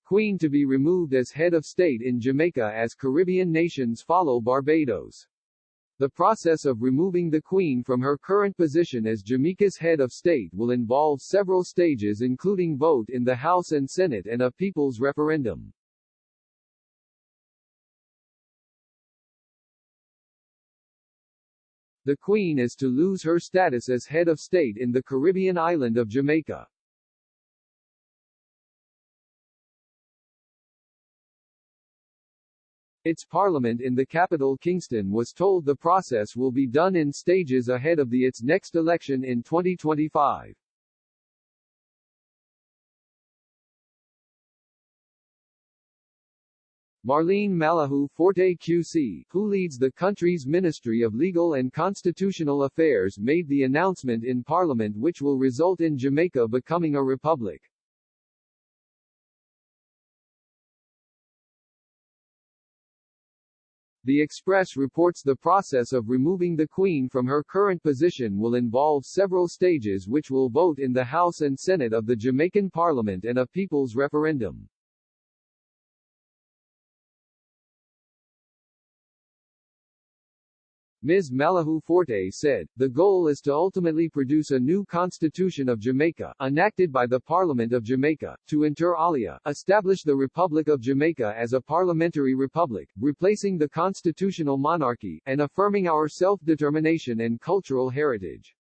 Queen to be removed as head of state in Jamaica as Caribbean nations follow Barbados. The process of removing the Queen from her current position as Jamaica's head of state will involve several stages including vote in the House and Senate and a people's referendum. The Queen is to lose her status as head of state in the Caribbean island of Jamaica. Its parliament in the capital Kingston was told the process will be done in stages ahead of its next election in 2025. Marlene Malahou Forte QC, who leads the country's Ministry of Legal and Constitutional Affairs, made the announcement in Parliament, which will result in Jamaica becoming a republic. The Express reports the process of removing the Queen from her current position will involve several stages which will vote in the House and Senate of the Jamaican Parliament and a people's referendum. Ms. Malahou Forte said, "The goal is to ultimately produce a new Constitution of Jamaica, enacted by the Parliament of Jamaica, to inter alia, establish the Republic of Jamaica as a parliamentary republic, replacing the constitutional monarchy, and affirming our self-determination and cultural heritage."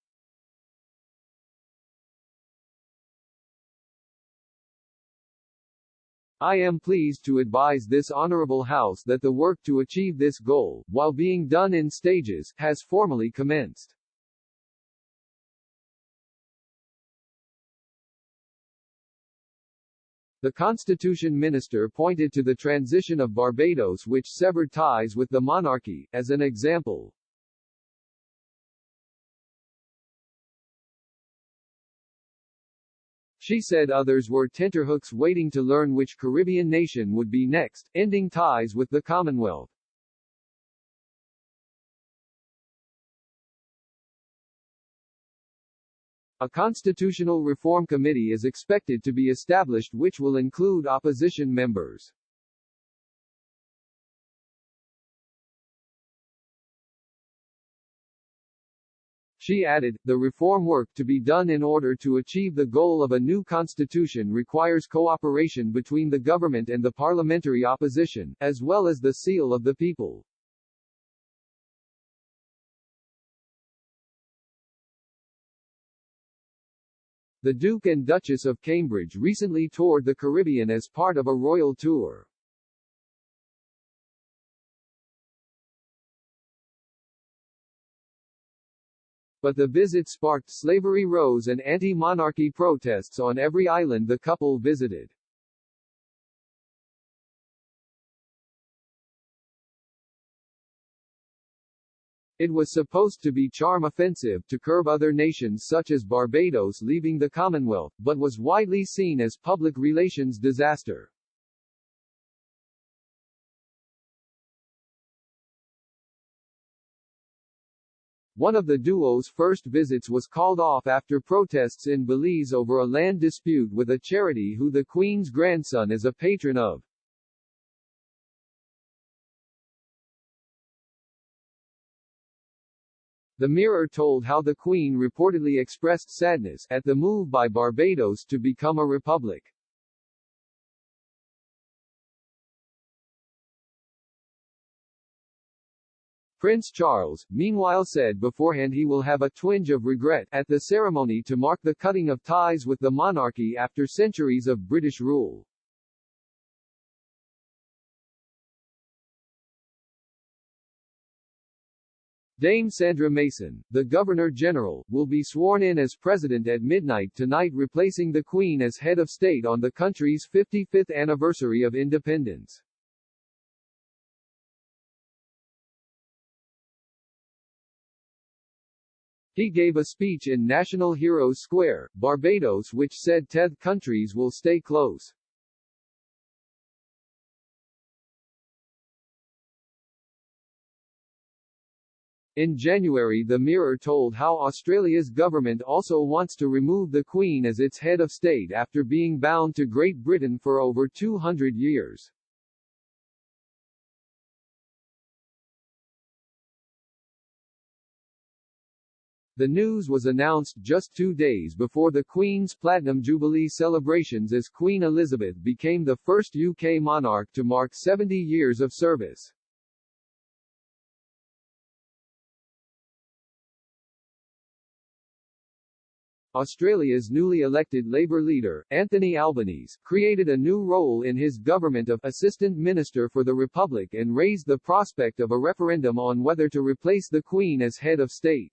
I am pleased to advise this honorable House that the work to achieve this goal, while being done in stages, has formally commenced. The Constitution Minister pointed to the transition of Barbados, which severed ties with the monarchy, as an example. She said others were tenterhooks waiting to learn which Caribbean nation would be next, ending ties with the Commonwealth. A constitutional reform committee is expected to be established which will include opposition members. She added, the reform work to be done in order to achieve the goal of a new constitution requires cooperation between the government and the parliamentary opposition, as well as the seal of the people. The Duke and Duchess of Cambridge recently toured the Caribbean as part of a royal tour. But the visit sparked slavery rows and anti-monarchy protests on every island the couple visited. It was supposed to be charm offensive to curb other nations such as Barbados leaving the Commonwealth, but was widely seen as public relations disaster. One of the duo's first visits was called off after protests in Belize over a land dispute with a charity who the Queen's grandson is a patron of. The Mirror told how the Queen reportedly expressed sadness at the move by Barbados to become a republic. Prince Charles, meanwhile, said beforehand he will have a twinge of regret at the ceremony to mark the cutting of ties with the monarchy after centuries of British rule. Dame Sandra Mason, the Governor-General, will be sworn in as President at midnight tonight, replacing the Queen as head of state on the country's 55th anniversary of independence. He gave a speech in National Heroes Square, Barbados, which said 10 countries will stay close. In January, the Mirror told how Australia's government also wants to remove the Queen as its head of state after being bound to Great Britain for over 200 years. The news was announced just 2 days before the Queen's Platinum Jubilee celebrations as Queen Elizabeth became the first UK monarch to mark 70 years of service. Australia's newly elected Labour leader, Anthony Albanese, created a new role in his government of Assistant Minister for the Republic and raised the prospect of a referendum on whether to replace the Queen as head of state.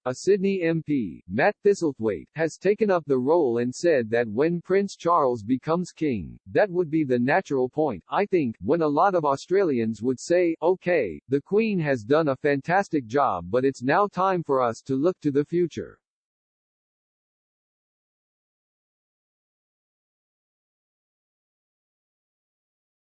A Sydney MP, Matt Thistlethwaite, has taken up the role and said that when Prince Charles becomes king, that would be the natural point, I think, when a lot of Australians would say, okay, the Queen has done a fantastic job but it's now time for us to look to the future.